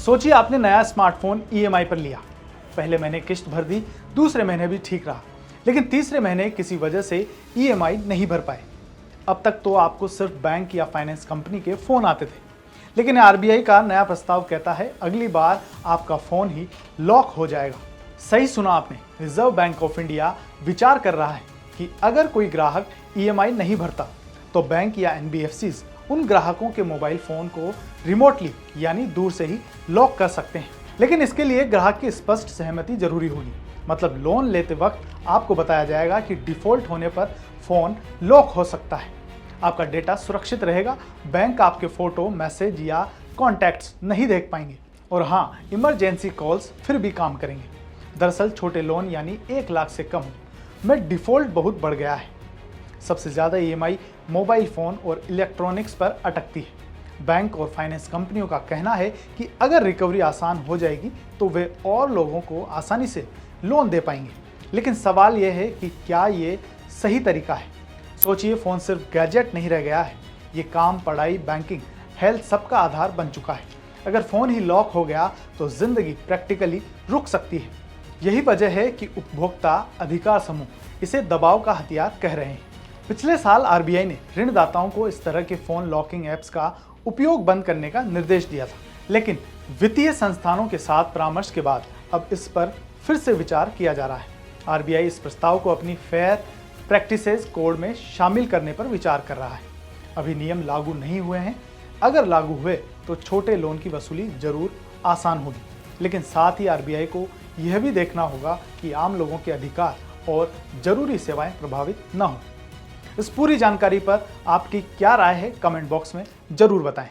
सोचिए आपने नया स्मार्टफोन ईएमआई पर लिया। पहले महीने किश्त भर दी, दूसरे महीने भी ठीक रहा, लेकिन तीसरे महीने किसी वजह से ईएमआई नहीं भर पाए। अब तक तो आपको सिर्फ बैंक या फाइनेंस कंपनी के फोन आते थे, लेकिन आरबीआई का नया प्रस्ताव कहता है अगली बार आपका फोन ही लॉक हो जाएगा। सही सुना आपने, रिजर्व बैंक ऑफ इंडिया विचार कर रहा है कि अगर कोई ग्राहक ईएमआई नहीं भरता तो बैंक या एनबीएफसीज उन ग्राहकों के मोबाइल फोन को रिमोटली यानी दूर से ही लॉक कर सकते हैं। लेकिन इसके लिए ग्राहक की स्पष्ट सहमति जरूरी होगी। मतलब लोन लेते वक्त आपको बताया जाएगा कि डिफॉल्ट होने पर फोन लॉक हो सकता है। आपका डेटा सुरक्षित रहेगा, बैंक आपके फोटो, मैसेज या कॉन्टैक्ट्स नहीं देख पाएंगे। और हाँ, इमरजेंसी कॉल्स फिर भी काम करेंगे। दरअसल छोटे लोन यानी 1 लाख से कम में डिफॉल्ट बहुत बढ़ गया है। सबसे ज़्यादा ईएमआई मोबाइल फ़ोन और इलेक्ट्रॉनिक्स पर अटकती है। बैंक और फाइनेंस कंपनियों का कहना है कि अगर रिकवरी आसान हो जाएगी तो वे और लोगों को आसानी से लोन दे पाएंगे। लेकिन सवाल यह है कि क्या ये सही तरीका है? सोचिए, फ़ोन सिर्फ गैजेट नहीं रह गया है, ये काम, पढ़ाई, बैंकिंग, हेल्थ सबका आधार बन चुका है। अगर फ़ोन ही लॉक हो गया तो ज़िंदगी प्रैक्टिकली रुक सकती है। यही वजह है कि उपभोक्ता अधिकार समूह इसे दबाव का हथियार कह रहे हैं। पिछले साल आरबीआई ने ऋणदाताओं को इस तरह के फ़ोन लॉकिंग ऐप्स का उपयोग बंद करने का निर्देश दिया था, लेकिन वित्तीय संस्थानों के साथ परामर्श के बाद अब इस पर फिर से विचार किया जा रहा है। आरबीआई इस प्रस्ताव को अपनी फेयर प्रैक्टिसेस कोड में शामिल करने पर विचार कर रहा है। अभी नियम लागू नहीं हुए हैं। अगर लागू हुए तो छोटे लोन की वसूली जरूर आसान होगी, लेकिन साथ ही आरबीआई को यह भी देखना होगा कि आम लोगों के अधिकार और जरूरी सेवाएं प्रभावित न हो। इस पूरी जानकारी पर आपकी क्या राय है, कमेंट बॉक्स में जरूर बताएं।